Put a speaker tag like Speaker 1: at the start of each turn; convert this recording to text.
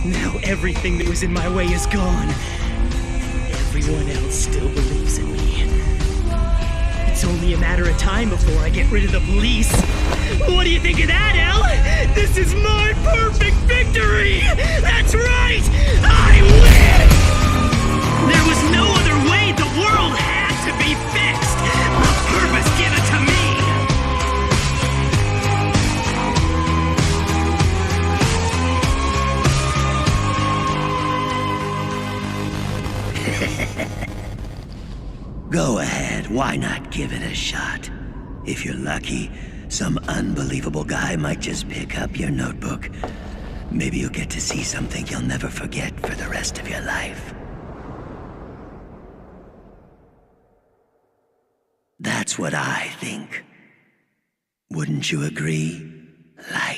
Speaker 1: Now everything that was in my way is gone. Everyone else still believes in me. It's only a matter of time before I get rid of the police. What do you think of that, Elle? This is my perfect victory! That's right! I win! There was no other way. The world had to be fixed. The purpose given to me.
Speaker 2: Go ahead, why not give it a shot? If you're lucky, some unbelievable guy might just pick up your notebook. Maybe you'll get to see something you'll never forget for the rest of your life. That's what I think. Wouldn't you agree, Light?